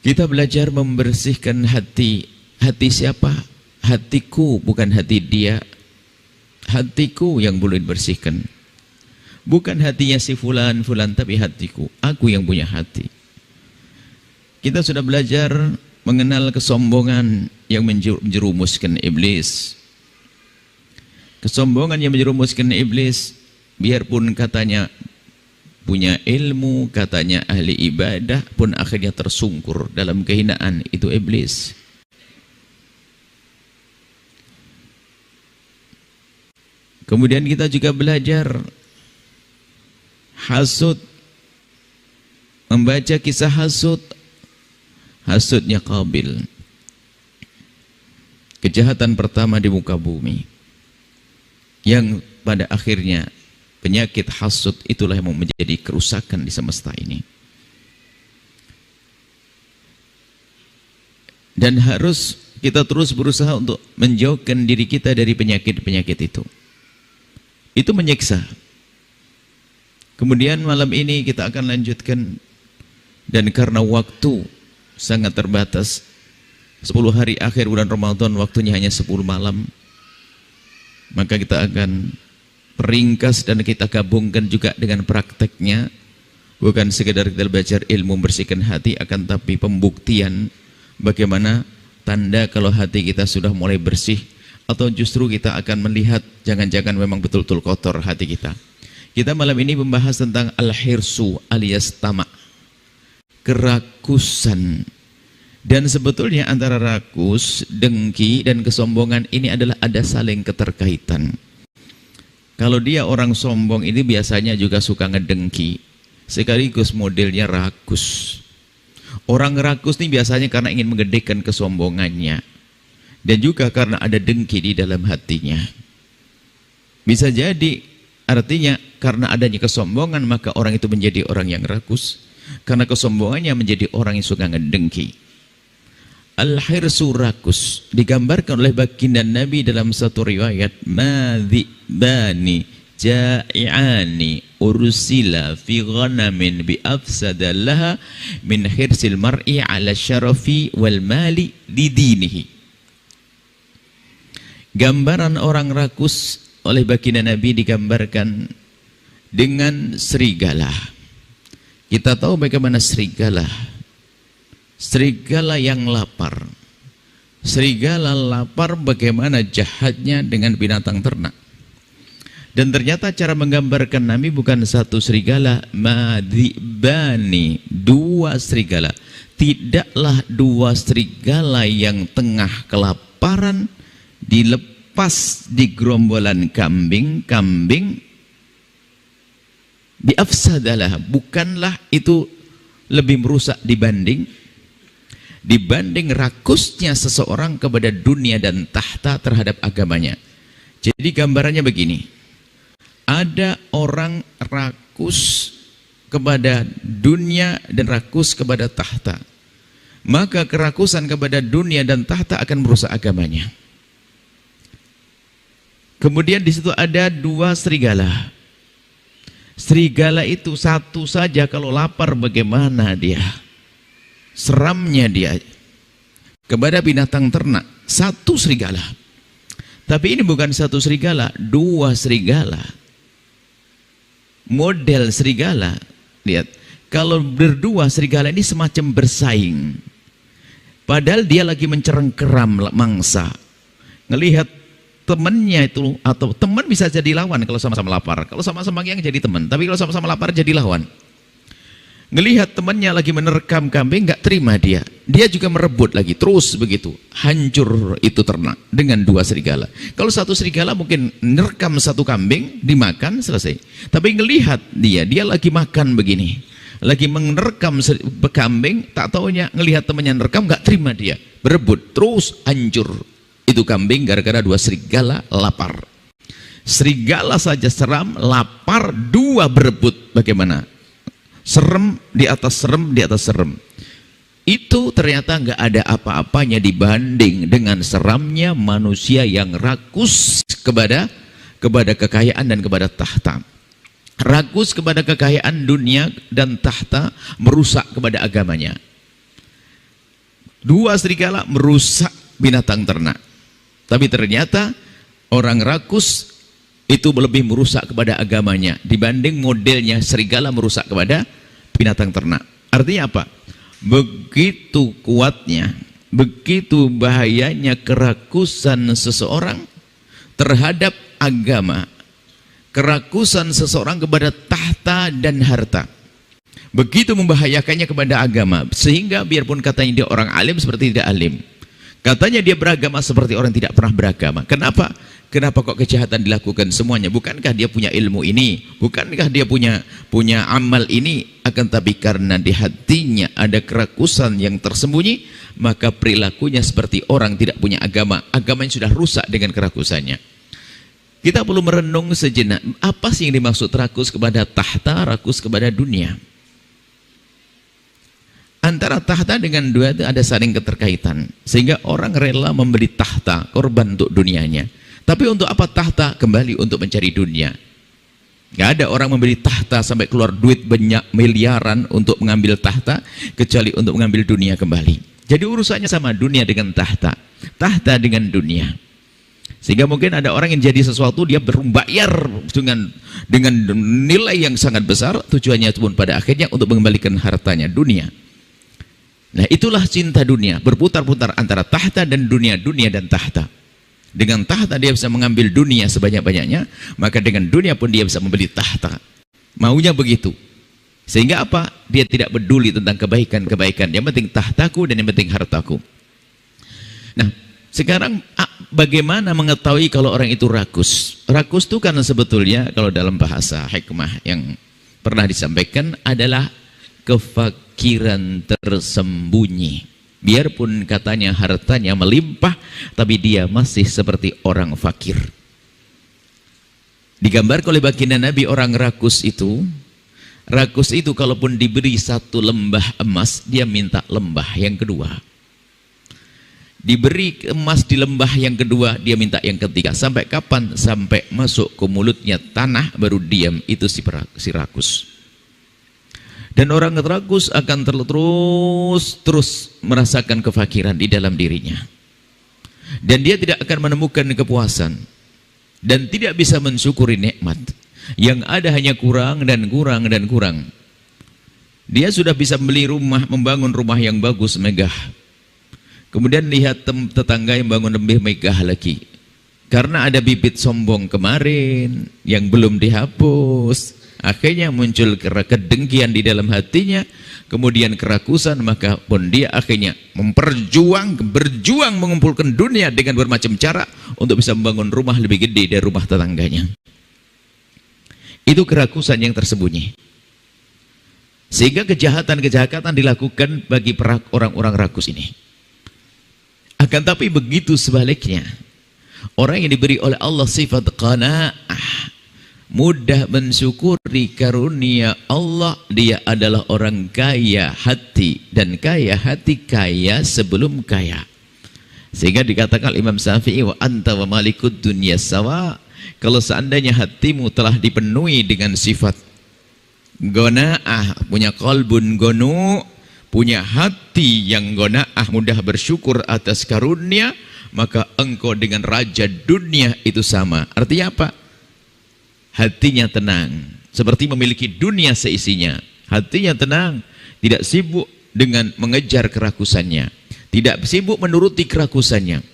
Kita belajar membersihkan hati. Hati siapa? Hatiku, bukan hati dia. Hatiku yang boleh dibersihkan. Bukan hatinya si fulan, tapi hatiku. Aku yang punya hati. Kita sudah belajar mengenal kesombongan yang menjerumuskan iblis. Kesombongan yang menjerumuskan iblis, biarpun katanya punya ilmu, katanya ahli ibadah, pun akhirnya tersungkur dalam kehinaan. Itu iblis. Kemudian kita juga belajar hasud, membaca kisah hasud. Hasudnya Qabil, kejahatan pertama di muka bumi, yang pada akhirnya penyakit hasud itulah yang menjadi kerusakan di semesta ini. Dan harus kita terus berusaha untuk menjauhkan diri kita dari penyakit-penyakit itu. Itu menyiksa. Kemudian malam ini kita akan lanjutkan, dan karena waktu sangat terbatas, 10 hari akhir bulan Ramadan waktunya hanya 10 malam, maka kita akan peringkas dan kita gabungkan juga dengan prakteknya. Bukan sekedar kita belajar ilmu membersihkan hati, akan tapi pembuktian bagaimana tanda kalau hati kita sudah mulai bersih, atau justru kita akan melihat jangan-jangan memang betul-betul kotor hati kita. Kita malam ini membahas tentang al-hirsu alias tamak, kerakusan. Dan sebetulnya antara rakus, dengki, dan kesombongan ini adalah ada saling keterkaitan. Kalau dia orang sombong ini biasanya juga suka ngedengki, sekaligus modelnya rakus. Orang rakus ini biasanya karena ingin menggedekan kesombongannya, dan juga karena ada dengki di dalam hatinya. Bisa jadi artinya karena adanya kesombongan maka orang itu menjadi orang yang rakus. Karena kesombongannya menjadi orang yang suka ngedengki. Al-hirsu rakus digambarkan oleh baginda Nabi dalam satu riwayat, madhibani ja'i'ani ursila fi ghanamin bi afsada laha min hirsil mar'i ala syarafi wal mali didinihi. Gambaran orang rakus oleh baginda Nabi digambarkan dengan serigala. Kita tahu bagaimana serigala. Serigala yang lapar. Serigala lapar bagaimana jahatnya dengan binatang ternak. Dan ternyata cara menggambarkan Nabi bukan satu serigala, madhibani, 2 serigala. Tidaklah 2 serigala yang tengah kelaparan dilepas di gerombolan kambing biafsadalah, bukanlah itu lebih merusak dibanding rakusnya seseorang kepada dunia dan tahta terhadap agamanya. Jadi gambarannya begini, ada orang rakus kepada dunia dan rakus kepada tahta, maka kerakusan kepada dunia dan tahta akan merusak agamanya. Kemudian di situ ada 2 serigala. Serigala itu satu saja kalau lapar bagaimana dia, seramnya dia kepada binatang ternak. 1 serigala, tapi ini bukan 1 serigala, 2 serigala. Model serigala, lihat, kalau berdua serigala ini semacam bersaing, padahal dia lagi mencerengkeram mangsa. Ngelihat temannya itu, atau teman bisa jadi lawan kalau sama-sama lapar. Kalau sama-sama yang jadi teman, tapi kalau sama-sama lapar jadi lawan. Ngelihat temannya lagi menerkam kambing, nggak terima dia juga merebut lagi, terus begitu. Hancur itu ternak dengan 2 serigala. Kalau 1 serigala mungkin menerkam 1 kambing, dimakan, selesai. Tapi ngelihat dia lagi makan begini, lagi menerkam kambing, tak taunya ngelihat temannya menerkam, nggak terima dia, berebut, terus hancur itu kambing gara-gara 2 serigala lapar. Serigala saja seram, lapar 2 berebut. Bagaimana? Serem di atas serem di atas serem. Itu ternyata nggak ada apa-apanya dibanding dengan seramnya manusia yang rakus kepada kekayaan dan kepada tahta. Rakus kepada kekayaan dunia dan tahta, merusak kepada agamanya. Dua serigala merusak binatang ternak. Tapi ternyata orang rakus itu lebih merusak kepada agamanya dibanding modelnya serigala merusak kepada binatang ternak. Artinya apa? Begitu kuatnya, begitu bahayanya kerakusan seseorang terhadap agama, kerakusan seseorang kepada tahta dan harta, begitu membahayakannya kepada agama, sehingga biarpun katanya dia orang alim seperti tidak alim, katanya dia beragama seperti orang tidak pernah beragama. Kenapa? Kenapa kok kejahatan dilakukan semuanya? Bukankah dia punya ilmu ini? Bukankah dia punya amal ini? Akan tapi karena di hatinya ada kerakusan yang tersembunyi, maka perilakunya seperti orang tidak punya agama. Agamanya sudah rusak dengan kerakusannya. Kita perlu merenung sejenak, apa sih yang dimaksud rakus kepada tahta, rakus kepada dunia? Antara tahta dengan dua itu ada saling keterkaitan, sehingga orang rela membeli tahta, korban untuk dunianya. Tapi untuk apa tahta? Kembali untuk mencari dunia. Gak ada orang membeli tahta sampai keluar duit banyak miliaran untuk mengambil tahta, kecuali untuk mengambil dunia kembali. Jadi urusannya sama, dunia dengan tahta, tahta dengan dunia. Sehingga mungkin ada orang yang jadi sesuatu, dia berbayar dengan nilai yang sangat besar, tujuannya pun pada akhirnya untuk mengembalikan hartanya, dunia. Nah, itulah cinta dunia, berputar-putar antara tahta dan dunia, dunia dan tahta. Dengan tahta dia bisa mengambil dunia sebanyak-banyaknya, maka dengan dunia pun dia bisa membeli tahta. Maunya begitu. Sehingga apa? Dia tidak peduli tentang kebaikan-kebaikan. Yang penting tahtaku dan yang penting hartaku. Nah, sekarang bagaimana mengetahui kalau orang itu rakus? Rakus itu kan sebetulnya kalau dalam bahasa hikmah yang pernah disampaikan adalah kefakiran tersembunyi. Biarpun katanya hartanya melimpah, tapi dia masih seperti orang fakir. Digambarkan oleh baginda Nabi, orang rakus itu kalaupun diberi satu lembah emas, dia minta lembah yang kedua. Diberi emas di lembah yang kedua, dia minta yang ketiga. Sampai kapan? Sampai masuk ke mulutnya tanah baru diam. Itu si rakus. Dan orang rakus akan terus merasakan kefakiran di dalam dirinya. Dan dia tidak akan menemukan kepuasan. Dan tidak bisa mensyukuri nikmat. Yang ada hanya kurang dan kurang dan kurang. Dia sudah bisa beli rumah, membangun rumah yang bagus, megah. Kemudian lihat tetangga yang bangun lebih megah lagi. Karena ada bibit sombong kemarin yang belum dihapus. Akhirnya muncul kedengkian di dalam hatinya, kemudian kerakusan, maka pun dia akhirnya berjuang mengumpulkan dunia dengan bermacam cara untuk bisa membangun rumah lebih gede dari rumah tetangganya. Itu kerakusan yang tersembunyi. Sehingga kejahatan-kejahatan dilakukan bagi orang-orang rakus ini. Akan tapi begitu sebaliknya, orang yang diberi oleh Allah sifat qanaah, mudah mensyukuri karunia Allah, dia adalah orang kaya hati, dan kaya hati kaya sebelum kaya. Sehingga dikatakan Imam Syafi'i, wa anta wa malikud dunya sawa. Kalau seandainya hatimu telah dipenuhi dengan sifat gona'ah, punya qalbun gonu, punya hati yang gona'ah, mudah bersyukur atas karunia, maka engkau dengan raja dunia itu sama. Artinya apa? Hatinya tenang, seperti memiliki dunia seisinya. Hatinya tenang, tidak sibuk dengan mengejar kerakusannya, tidak sibuk menuruti kerakusannya.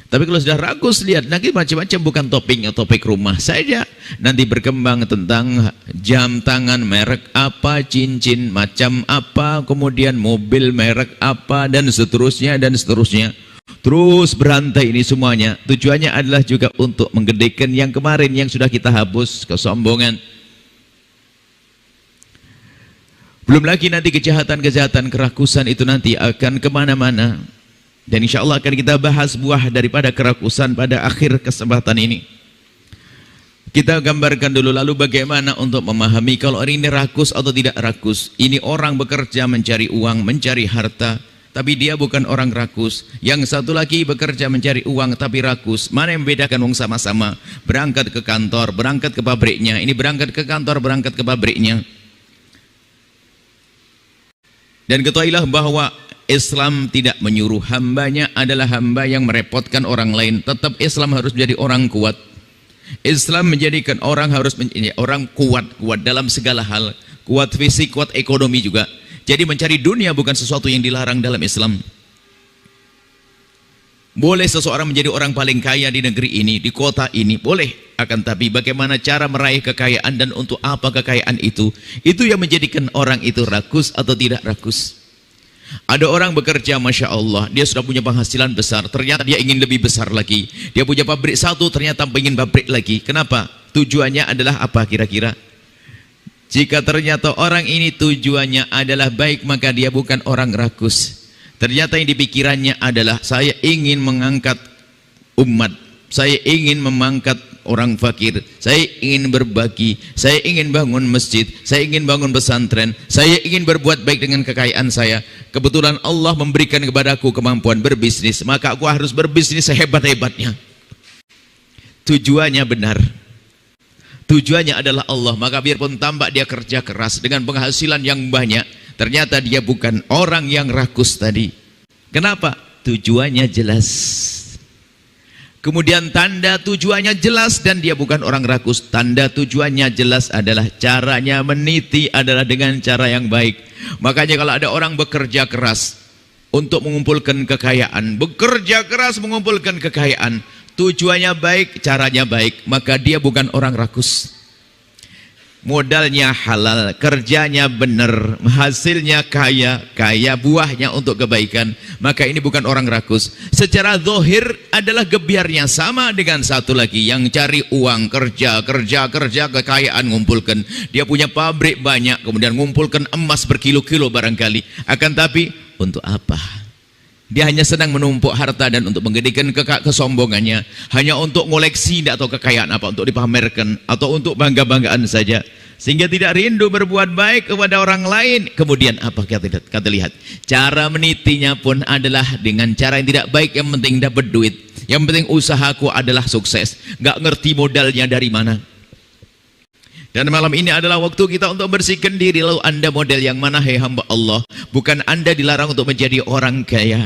Tapi kalau sudah rakus, lihat nanti macam-macam, bukan topik rumah saja, nanti berkembang tentang jam tangan merek apa, cincin macam apa, kemudian mobil merek apa, dan seterusnya dan seterusnya. Terus berantai ini semuanya. Tujuannya adalah juga untuk menggedekan yang kemarin yang sudah kita hapus, kesombongan. Belum lagi nanti kejahatan-kejahatan, kerakusan itu nanti akan kemana-mana. Dan insya Allah akan kita bahas buah daripada kerakusan pada akhir kesempatan ini. Kita gambarkan dulu lalu bagaimana untuk memahami kalau orang ini rakus atau tidak rakus. Ini orang bekerja mencari uang, mencari harta, tapi dia bukan orang rakus. Yang satu lagi bekerja mencari uang tapi rakus. Mana yang membedakan? Wong sama-sama berangkat ke kantor, berangkat ke pabriknya. Ini berangkat ke kantor, berangkat ke pabriknya. Dan ketahuilah bahwa Islam tidak menyuruh hambanya adalah hamba yang merepotkan orang lain. Tetap Islam harus menjadi orang kuat. Islam menjadikan orang harus menjadi orang kuat dalam segala hal. Kuat fisik, kuat ekonomi juga. Jadi mencari dunia bukan sesuatu yang dilarang dalam Islam. Boleh seseorang menjadi orang paling kaya di negeri ini, di kota ini, boleh. Akan tapi bagaimana cara meraih kekayaan dan untuk apa kekayaan itu yang menjadikan orang itu rakus atau tidak rakus. Ada orang bekerja, Masya Allah, dia sudah punya penghasilan besar, ternyata dia ingin lebih besar lagi. Dia punya pabrik satu, ternyata ingin pabrik lagi. Kenapa? Tujuannya adalah apa kira-kira? Jika ternyata orang ini tujuannya adalah baik, maka dia bukan orang rakus. Ternyata yang dipikirannya adalah saya ingin mengangkat umat, saya ingin mengangkat orang fakir, saya ingin berbagi, saya ingin bangun masjid, saya ingin bangun pesantren, saya ingin berbuat baik dengan kekayaan saya. Kebetulan Allah memberikan kepadaku kemampuan berbisnis, maka aku harus berbisnis sehebat-hebatnya. Tujuannya benar, tujuannya adalah Allah. Maka biarpun tampak dia kerja keras dengan penghasilan yang banyak, ternyata dia bukan orang yang rakus tadi. Kenapa? Tujuannya jelas. Kemudian tanda tujuannya jelas dan dia bukan orang rakus. Tanda tujuannya jelas adalah caranya meniti adalah dengan cara yang baik. Makanya kalau ada orang bekerja keras untuk mengumpulkan kekayaan, bekerja keras mengumpulkan kekayaan, tujuannya baik, caranya baik, maka dia bukan orang rakus. Modalnya halal, kerjanya benar, hasilnya kaya, buahnya untuk kebaikan, maka ini bukan orang rakus. Secara zahir adalah gebiarnya sama dengan satu lagi yang cari uang, kerja, kekayaan ngumpulkan. Dia punya pabrik banyak, kemudian ngumpulkan emas berkilo-kilo barangkali. Akan tapi untuk apa? Dia hanya senang menumpuk harta dan untuk menggedekan kesombongannya, hanya untuk ngoleksi atau kekayaan apa, untuk dipamerkan atau untuk bangga-banggaan saja, sehingga tidak rindu berbuat baik kepada orang lain. Kemudian apa kita lihat? Cara menitinya pun adalah dengan cara yang tidak baik. Yang penting dapat duit, yang penting usahaku adalah sukses, gak ngerti modalnya dari mana. Dan malam ini adalah waktu kita untuk bersihkan diri. Lalu anda model yang mana, hai hamba Allah? Bukan anda dilarang untuk menjadi orang kaya.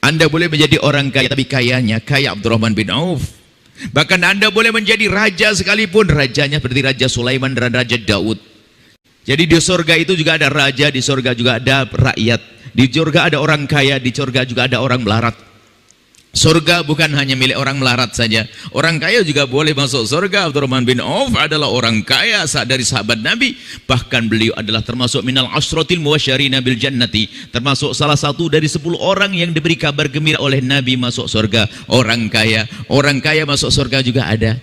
Anda boleh menjadi orang kaya, tapi kayanya kaya Abdurrahman bin Auf. Bahkan anda boleh menjadi raja sekalipun, rajanya seperti Raja Sulaiman dan Raja Daud. Jadi di surga itu juga ada raja, di surga juga ada rakyat, di surga ada orang kaya, di surga juga ada orang melarat. Surga bukan hanya milik orang melarat saja, orang kaya juga boleh masuk surga. Abdurrahman bin Auf adalah orang kaya dari sahabat Nabi, bahkan beliau adalah termasuk minal asratil muwasyarina bil jannati, termasuk salah satu dari 10 orang yang diberi kabar gembira oleh Nabi masuk surga. Orang kaya masuk surga juga ada.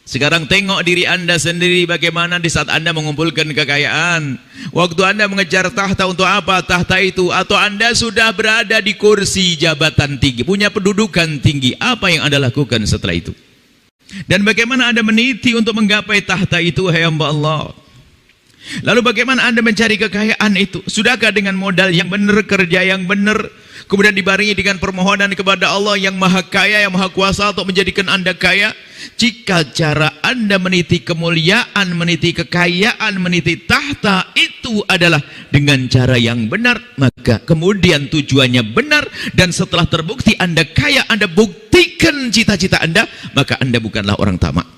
Sekarang tengok diri anda sendiri, bagaimana di saat anda mengumpulkan kekayaan. Waktu anda mengejar tahta, untuk apa tahta itu? Atau anda sudah berada di kursi jabatan tinggi, punya pendudukan tinggi, apa yang anda lakukan setelah itu? Dan bagaimana anda meniti untuk menggapai tahta itu, hai hamba Allah? Lalu bagaimana anda mencari kekayaan itu? Sudahkah dengan modal yang benar, kerja yang benar, kemudian dibarengi dengan permohonan kepada Allah yang maha kaya, yang maha kuasa untuk menjadikan anda kaya? Jika cara anda meniti kemuliaan, meniti kekayaan, meniti tahta itu adalah dengan cara yang benar, maka kemudian tujuannya benar, dan setelah terbukti anda kaya, anda buktikan cita-cita anda, maka anda bukanlah orang tamak.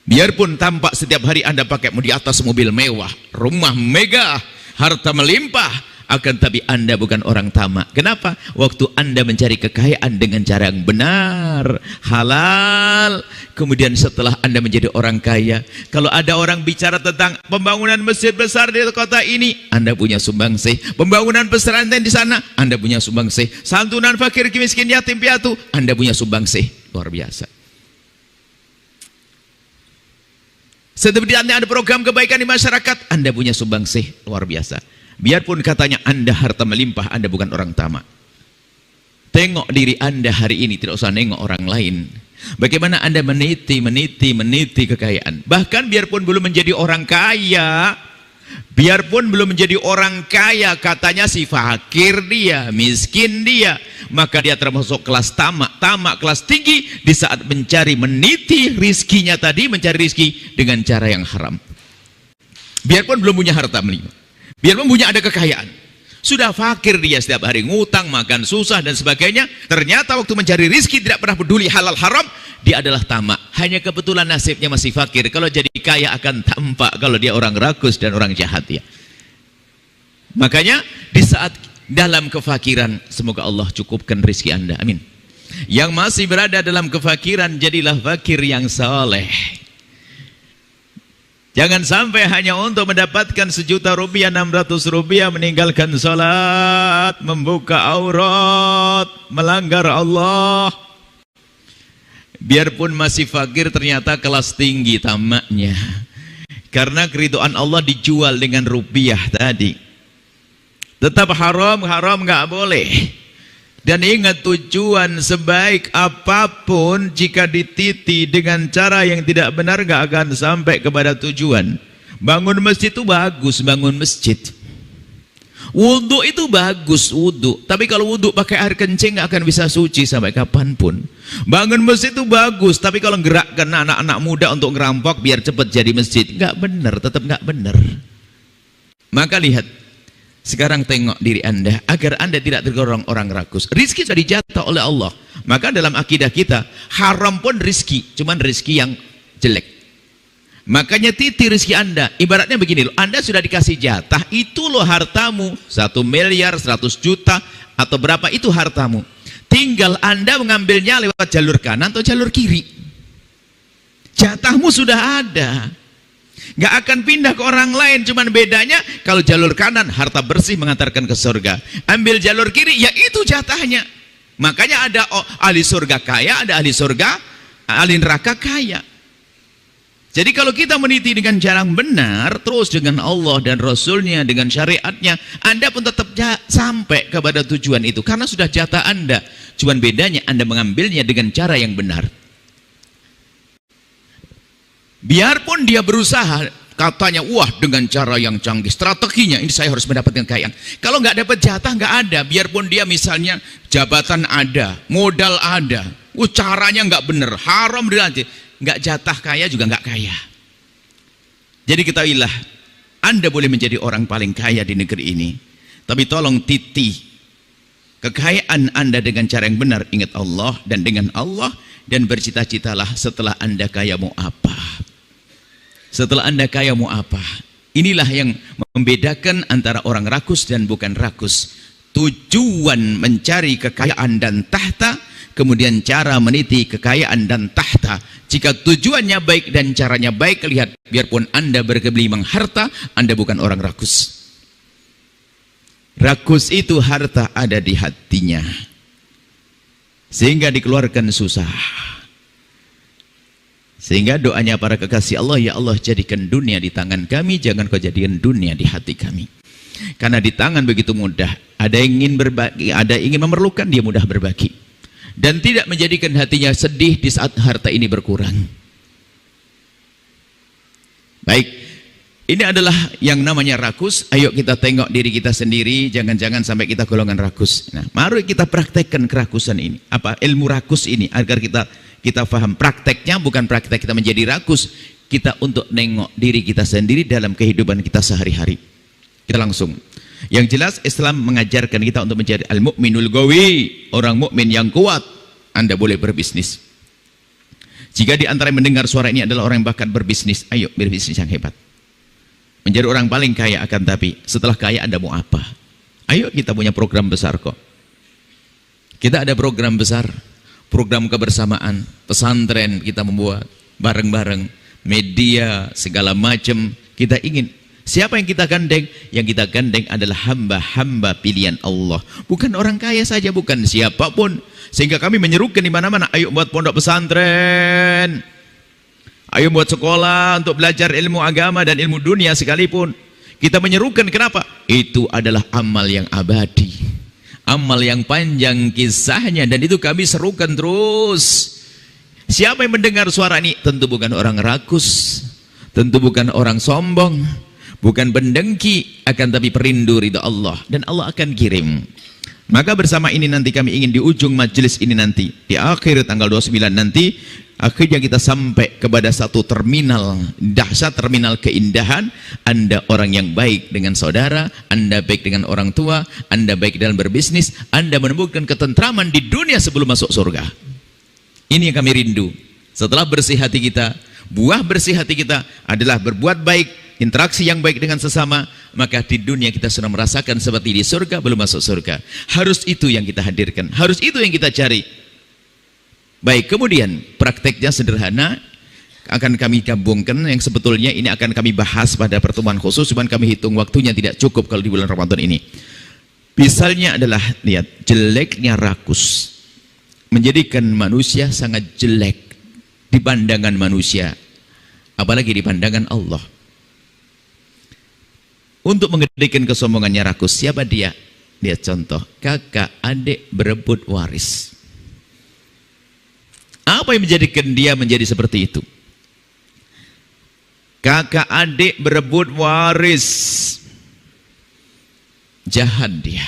Biarpun tampak setiap hari anda pakai di atas mobil mewah, rumah megah, harta melimpah, akan tapi anda bukan orang tamak. Kenapa? Waktu anda mencari kekayaan dengan cara yang benar, halal, kemudian setelah anda menjadi orang kaya, kalau ada orang bicara tentang pembangunan masjid besar di kota ini, anda punya sumbangsih. Pembangunan pesantren di sana, anda punya sumbangsih. Santunan fakir miskin yatim piatu, anda punya sumbangsih. Luar biasa. Seperti anda ada program kebaikan di masyarakat, anda punya sumbangsih. Luar biasa. Biarpun katanya anda harta melimpah, anda bukan orang tamak. Tengok diri anda hari ini, tidak usah nengok orang lain. Bagaimana anda meniti kekayaan. Bahkan biarpun belum menjadi orang kaya, biarpun belum menjadi orang kaya, katanya si fakir dia, miskin dia, maka dia termasuk kelas tamak kelas tinggi di saat mencari, meniti rizkinya tadi, mencari rizki dengan cara yang haram. biarpun belum punya harta melimpah, biarpun punya ada kekayaan, sudah fakir dia, setiap hari ngutang, makan susah dan sebagainya. Ternyata waktu mencari rizki tidak pernah peduli halal haram, dia adalah tamak. Hanya kebetulan nasibnya masih fakir. Kalau jadi kaya akan tampak kalau dia orang rakus dan orang jahat ya. Makanya di saat dalam kefakiran, semoga Allah cukupkan rizki Anda, amin. Yang masih berada dalam kefakiran, jadilah fakir yang saleh. Jangan sampai hanya untuk mendapatkan 1 juta rupiah, 600 rupiah, meninggalkan salat, membuka aurat, melanggar Allah. Biarpun masih fakir, ternyata kelas tinggi tamaknya. Karena keridhaan Allah dijual dengan rupiah tadi. Tetap haram nggak boleh. Dan ingat, tujuan sebaik apapun jika dititi dengan cara yang tidak benar gak akan sampai kepada tujuan. Bangun masjid itu bagus, bangun masjid. Wudhu itu bagus, wudhu. Tapi kalau wudhu pakai air kencing gak akan bisa suci sampai kapanpun. Bangun masjid itu bagus, tapi kalau gerakkan anak-anak muda untuk ngerampok biar cepat jadi masjid, gak benar, tetap gak benar. Maka lihat, sekarang tengok diri Anda agar Anda tidak tergolong orang rakus. Rizki sudah dijatah oleh Allah. Maka dalam akidah kita, haram pun rizki, cuman rizki yang jelek. Makanya titi rizki Anda. Ibaratnya begini loh, Anda sudah dikasih jatah, itu loh hartamu, 1 miliar, 100 juta, atau berapa itu hartamu. Tinggal Anda mengambilnya lewat jalur kanan atau jalur kiri. Jatahmu sudah ada. Gak akan pindah ke orang lain, cuman bedanya kalau jalur kanan harta bersih mengantarkan ke surga, ambil jalur kiri ya itu jatahnya. Makanya ada ahli surga kaya, ada ahli surga, ahli neraka kaya. Jadi kalau kita meniti dengan cara yang benar, terus dengan Allah dan Rasulnya, dengan syariatnya, Anda pun tetap sampai kepada tujuan itu karena sudah jatah Anda. Cuman bedanya Anda mengambilnya dengan cara yang benar. Biarpun dia berusaha, katanya, wah dengan cara yang canggih, strateginya ini saya harus mendapatkan kekayaan. Kalau nggak dapat jatah nggak ada, biarpun dia misalnya jabatan ada, modal ada, caranya nggak bener, haram dilanjut, nggak jatah kaya juga nggak kaya. Jadi ketahuilah, Anda boleh menjadi orang paling kaya di negeri ini, tapi tolong titi kekayaan Anda dengan cara yang benar. Ingat Allah dan dengan Allah, dan bercita-citalah setelah Anda kaya mau apa. Setelah Anda kaya mau apa? Inilah yang membedakan antara orang rakus dan bukan rakus. Tujuan mencari kekayaan dan tahta, kemudian cara meniti kekayaan dan tahta. Jika tujuannya baik dan caranya baik, lihat, biarpun Anda bergelimang harta, Anda bukan orang rakus. Rakus itu harta ada di hatinya, sehingga dikeluarkan susah. Sehingga doanya para kekasih Allah, ya Allah jadikan dunia di tangan kami, jangan kau jadikan dunia di hati kami. Karena di tangan begitu mudah, ada yang ingin berbagi, ada yang ingin memerlukan, dia mudah berbagi. Dan tidak menjadikan hatinya sedih di saat harta ini berkurang. Baik, ini adalah yang namanya rakus. Ayo kita tengok diri kita sendiri, jangan-jangan sampai kita golongan rakus. Nah, mari kita praktekkan kerakusan ini, apa ilmu rakus ini, agar kita paham prakteknya, bukan praktek kita menjadi rakus, kita untuk nengok diri kita sendiri dalam kehidupan kita sehari-hari. Kita langsung. Yang jelas Islam mengajarkan kita untuk menjadi al-mu'minul gawi, orang mukmin yang kuat. Anda boleh berbisnis. Jika di antara yang mendengar suara ini adalah orang yang bakat berbisnis, ayo berbisnis yang hebat. Menjadi orang paling kaya, akan tapi setelah kaya Anda mau apa? Ayo kita punya program besar kok. Kita ada program besar. Program kebersamaan, pesantren kita membuat bareng-bareng, media segala macam kita ingin. Siapa yang kita gandeng? Yang kita gandeng adalah hamba-hamba pilihan Allah, bukan orang kaya saja, bukan siapapun. Sehingga kami menyerukan di mana-mana, ayo buat pondok pesantren, ayo buat sekolah untuk belajar ilmu agama dan ilmu dunia sekalipun. Kita menyerukan, kenapa? Itu adalah amal yang abadi, amal yang panjang kisahnya, dan itu kami serukan terus. Siapa yang mendengar suara ini? Tentu bukan orang rakus, tentu bukan orang sombong, bukan pendengki, akan tapi perindu ridha Allah. Dan Allah akan kirim Maka bersama ini nanti kami ingin di ujung majelis ini nanti, di akhir tanggal 29 nanti, akhirnya kita sampai kepada satu terminal dahsyat, terminal keindahan. Anda orang yang baik dengan saudara, Anda baik dengan orang tua, Anda baik dalam berbisnis, Anda menemukan ketentraman di dunia sebelum masuk surga. Ini yang kami rindu. Setelah bersih hati kita, buah bersih hati kita adalah berbuat baik, interaksi yang baik dengan sesama, maka di dunia kita sudah merasakan seperti di surga belum masuk surga. Harus itu yang kita hadirkan, harus itu yang kita cari. Baik, kemudian prakteknya sederhana, akan kami gabungkan yang sebetulnya ini akan kami bahas pada pertemuan khusus, cuman kami hitung waktunya tidak cukup kalau di bulan Ramadan ini. Misalnya adalah, lihat, jeleknya rakus menjadikan manusia sangat jelek di pandangan manusia, apalagi di pandangan Allah. Untuk mengedekan kesombongannya rakus, siapa dia? Dia contoh, kakak adik berebut waris. Apa yang menjadikan dia menjadi seperti itu? Kakak adik berebut waris. Jahat dia.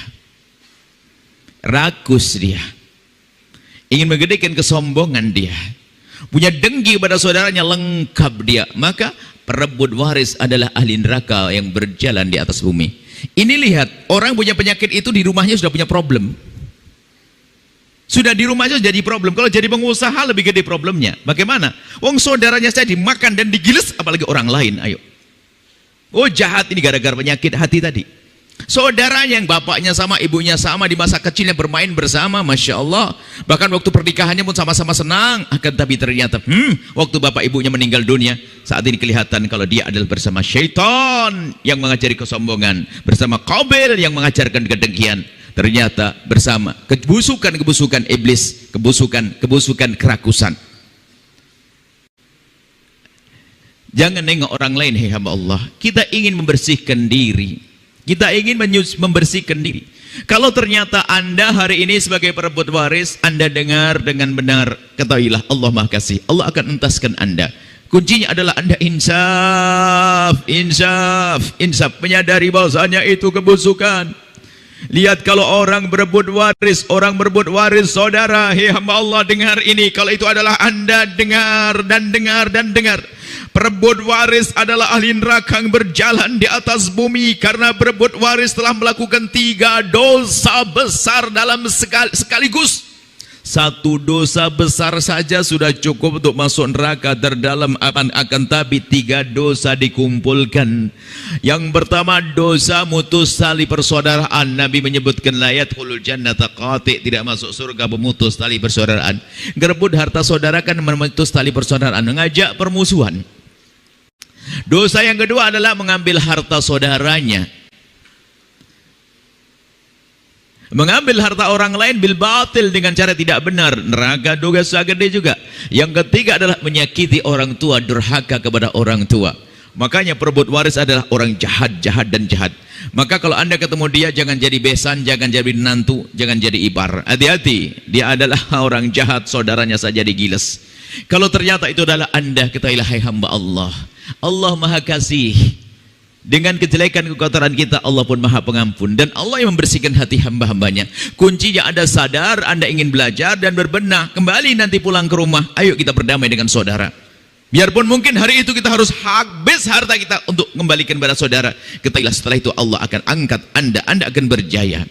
Rakus dia. Ingin mengedekan kesombongan dia. Punya dengki pada saudaranya, lengkap dia. Maka perebut waris adalah ahli neraka yang berjalan di atas bumi. Ini lihat, orang punya penyakit itu di rumahnya sudah punya problem. Sudah di rumahnya jadi problem. Kalau jadi pengusaha lebih gede problemnya. Bagaimana? Wong saudaranya saya dimakan dan digiles, apalagi orang lain. Ayo. Oh, jahat ini gara-gara penyakit hati tadi. Saudaranya yang bapaknya sama, ibunya sama, di masa kecilnya bermain bersama, Masya Allah. Bahkan waktu pernikahannya pun sama-sama senang. Akan tapi ternyata, waktu bapak ibunya meninggal dunia, saat ini kelihatan kalau dia adalah bersama syaitan yang mengajari kesombongan, bersama Qabil yang mengajarkan kedengkian. Ternyata bersama kebusukan-kebusukan iblis, kebusukan kerakusan. Jangan nengok orang lain, hei hamba Allah. Kita ingin membersihkan diri. Kita ingin membersihkan diri. Kalau ternyata Anda hari ini sebagai perebut waris, Anda dengar dengan benar, ketahuilah Allah Maha Kasih. Allah akan entaskan Anda. Kuncinya adalah Anda insaf, menyadari bahwasanya itu kebusukan. Lihat, kalau orang berebut waris saudara, hei hamba Allah, dengar ini. Kalau itu adalah Anda, dengar dan dengar. Perebut waris adalah ahli neraka yang berjalan di atas bumi, karena perebut waris telah melakukan 3 dosa besar dalam sekaligus. 1 dosa besar saja sudah cukup untuk masuk neraka terdalam, akan tapi 3 dosa dikumpulkan. Yang pertama, dosa mutus tali persaudaraan. Nabi menyebutkan la yadkhulul jannata qati', tidak masuk surga pemutus tali persaudaraan. Ngerebut harta saudara kan memutus tali persaudaraan, mengajak permusuhan. Dosa yang kedua adalah mengambil harta saudaranya, mengambil harta orang lain bil batil dengan cara tidak benar, neraka dosa gede juga. Yang ketiga adalah menyakiti orang tua, durhaka kepada orang tua. Makanya perebut waris adalah orang jahat. Maka kalau Anda ketemu dia, jangan jadi besan, jangan jadi menantu, jangan jadi ipar. Hati-hati, dia adalah orang jahat, saudaranya saja digiles. Kalau ternyata itu adalah Anda, ketahuilah hai hamba Allah, Allah Maha Kasih. Dengan kejelekan kekotoran kita, Allah pun Maha Pengampun, dan Allah yang membersihkan hati hamba-hambanya. Kuncinya Anda sadar, Anda ingin belajar dan berbenah, kembali nanti pulang ke rumah, ayo kita berdamai dengan saudara. Biarpun mungkin hari itu kita harus habis harta kita untuk kembalikan pada saudara, ketahuilah setelah itu Allah akan angkat Anda akan berjaya.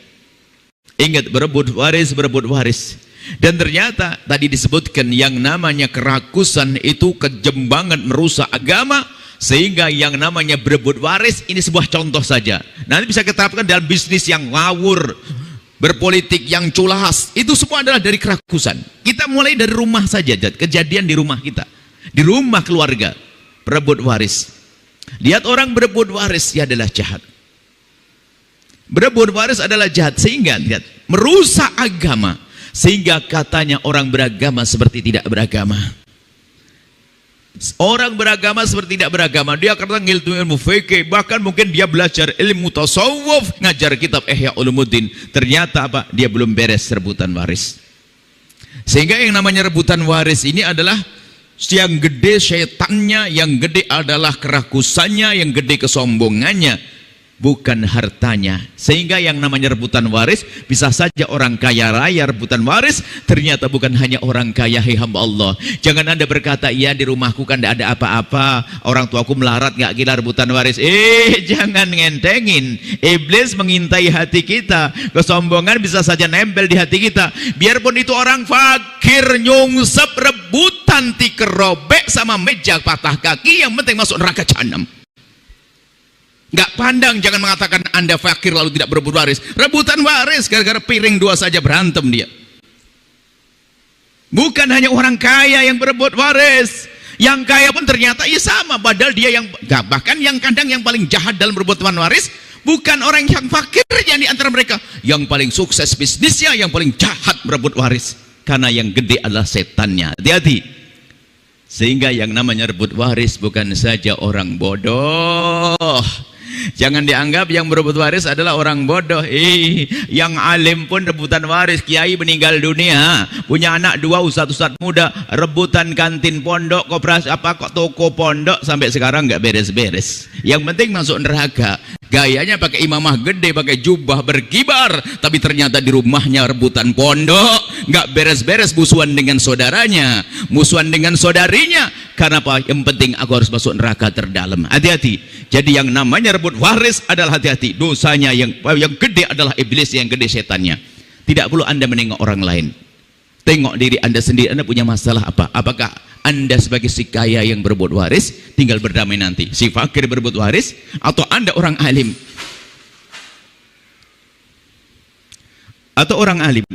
Ingat, berebut waris. Dan ternyata tadi disebutkan yang namanya kerakusan itu kejembangan merusak agama, sehingga yang namanya berebut waris ini sebuah contoh saja. Nanti bisa kita terapkan dalam bisnis yang ngawur, berpolitik yang culas, itu semua adalah dari kerakusan. Kita mulai dari rumah saja, kejadian di rumah kita, di rumah keluarga, berebut waris. Lihat, orang berebut waris dia adalah jahat. Berebut waris adalah jahat, sehingga lihat, merusak agama. Sehingga katanya orang beragama seperti tidak beragama. Orang beragama seperti tidak beragama. Dia kata ilmu fikih, bahkan mungkin dia belajar ilmu tasawuf, ngajar kitab Ihya Ulumuddin. Ternyata apa? Dia belum beres rebutan waris. Sehingga yang namanya rebutan waris ini adalah yang gede syaitannya, yang gede adalah kerakusannya, yang gede kesombongannya. bukan hartanya. Sehingga yang namanya rebutan waris, bisa saja orang kaya raya rebutan waris, ternyata bukan hanya orang kaya. Hei hamba Allah, jangan Anda berkata, iya di rumahku kan tidak ada apa-apa, orang tuaku melarat, nggak gila rebutan waris. Jangan ngentengin. Iblis mengintai hati kita, kesombongan bisa saja nempel di hati kita. Biarpun itu orang fakir, nyungsep, rebutan tikar robek sama meja patah kaki, yang penting masuk neraka jahanam. Nggak pandang, jangan mengatakan Anda fakir lalu tidak berebut waris. Rebutan waris, gara-gara piring dua saja berantem dia. Bukan hanya orang kaya yang berebut waris, yang kaya pun ternyata ya sama, padahal dia yang, bahkan yang kadang yang paling jahat dalam berebutan waris bukan orang yang fakir yang di antara mereka, yang paling sukses bisnisnya, yang paling jahat berebut waris, karena yang gede adalah setannya. Hati-hati. Sehingga yang namanya rebut waris bukan saja orang bodoh. Jangan dianggap yang berebut waris adalah orang bodoh. Yang alim pun rebutan waris. Kiai meninggal dunia, punya anak dua, ustadz muda, rebutan kantin pondok, koperasi apa kok toko pondok, sampai sekarang nggak beres-beres. Yang penting masuk neraka. Gayanya pakai imamah gede, pakai jubah berkibar, tapi ternyata di rumahnya rebutan pondok, nggak beres-beres, musuhan dengan saudaranya, musuhan dengan saudarinya. Karena apa? Yang penting aku harus masuk neraka terdalam. Hati-hati. Jadi yang namanya rebut waris adalah hati-hati. Dosanya yang gede adalah iblis, yang gede setannya. Tidak perlu Anda menengok orang lain. Tengok diri Anda sendiri. Anda punya masalah apa? Apakah Anda sebagai si kaya yang berebut waris tinggal berdamai nanti, si fakir berebut waris, atau Anda orang alim? Atau orang alim?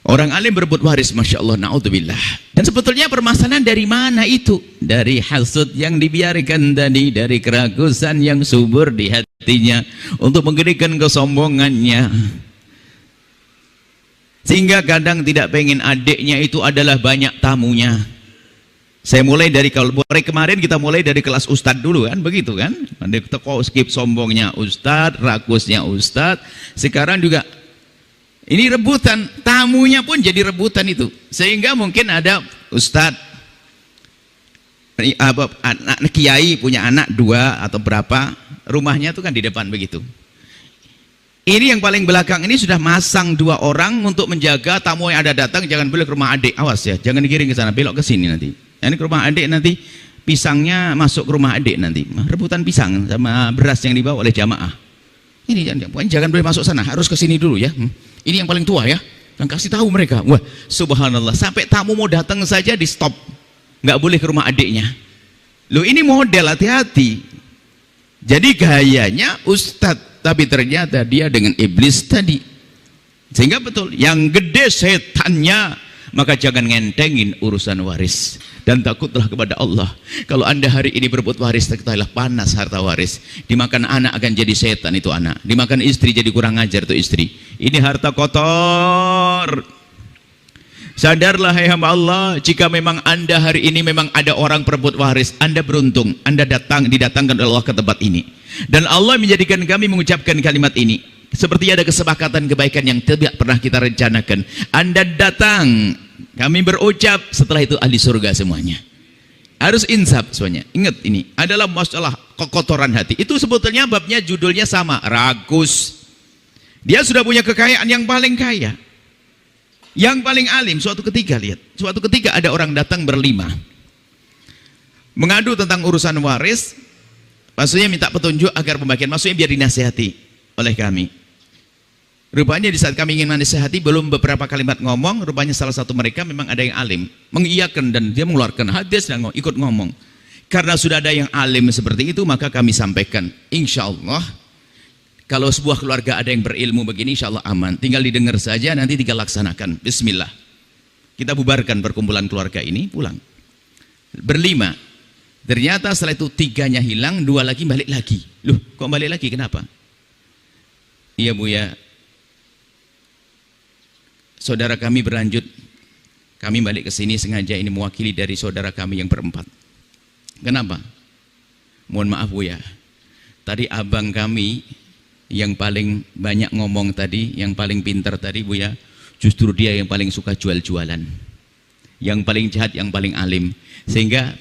Orang alim berebut waris, Masya Allah, na'udzubillah. Dan sebetulnya permasalahan dari mana itu? Dari hasud yang dibiarkan tadi, dari keragusan yang subur di hatinya untuk menggedekan kesombongannya, sehingga kadang tidak pengen adiknya itu adalah banyak tamunya. Saya mulai dari, kalau kemarin kita mulai dari kelas ustadz dulu kan, begitu kan? Ada teko skip sombongnya ustadz, rakusnya ustadz. Sekarang juga ini rebutan, tamunya pun jadi rebutan itu. Sehingga mungkin ada ustadz, anak kiai punya anak dua atau berapa, rumahnya itu kan di depan begitu. Ini yang paling belakang ini sudah masang dua orang untuk menjaga tamu yang ada datang, jangan boleh ke rumah adik, awas ya, jangan digiring ke sana, belok ke sini nanti. Ini ke rumah adik nanti, pisangnya masuk ke rumah adik nanti, rebutan pisang sama beras yang dibawa oleh jamaah. Ini jangan boleh masuk sana, harus ke sini dulu ya. Ini yang paling tua ya, dan kasih tahu mereka. Wah, subhanallah, sampai tamu mau datang saja di stop, nggak boleh ke rumah adiknya. Loh, ini model, hati-hati. Jadi gayanya ustadz, tapi ternyata dia dengan iblis tadi. Sehingga betul, yang gede setannya, maka jangan ngentengin urusan waris. Dan takutlah kepada Allah. Kalau Anda hari ini berebut waris, ketahuilah panas harta waris. Dimakan anak akan jadi setan itu anak. Dimakan istri jadi kurang ajar itu istri. Ini harta kotor. Sadarlah hai hamba Allah, jika memang Anda hari ini memang ada orang perebut waris, Anda beruntung. Anda didatangkan oleh Allah ke tempat ini. Dan Allah menjadikan kami mengucapkan kalimat ini. Seperti ada kesepakatan kebaikan yang tidak pernah kita rencanakan. Anda datang, kami berucap, setelah itu ahli surga semuanya. Harus insaf semuanya. Ingat, ini adalah masalah kekotoran hati. Itu sebetulnya babnya judulnya sama, rakus. Dia sudah punya kekayaan yang paling kaya, yang paling alim. Suatu ketika, lihat, suatu ketika ada orang datang berlima, mengadu tentang urusan waris. Maksudnya minta petunjuk agar pembagian, maksudnya biar dinasihati oleh kami. Rupanya di saat kami ingin menasihati, belum beberapa kalimat ngomong, rupanya salah satu mereka memang ada yang alim, mengiyakan dan dia mengeluarkan hadis dan ikut ngomong. Karena sudah ada yang alim seperti itu, maka kami sampaikan, insya Allah kalau sebuah keluarga ada yang berilmu begini, insya Allah aman. Tinggal didengar saja, nanti tinggal laksanakan. Bismillah. Kita bubarkan perkumpulan keluarga ini, pulang. Berlima. Ternyata setelah itu tiganya hilang, dua lagi balik lagi. Loh, kok balik lagi? Kenapa? Iya Bu ya, saudara kami berlanjut, kami balik ke sini sengaja ini mewakili dari saudara kami yang berempat. Kenapa? Mohon maaf Bu ya, tadi abang kami yang paling banyak ngomong tadi, yang paling pintar tadi Bu ya, justru dia yang paling suka jual-jualan, yang paling jahat, yang paling alim. Sehingga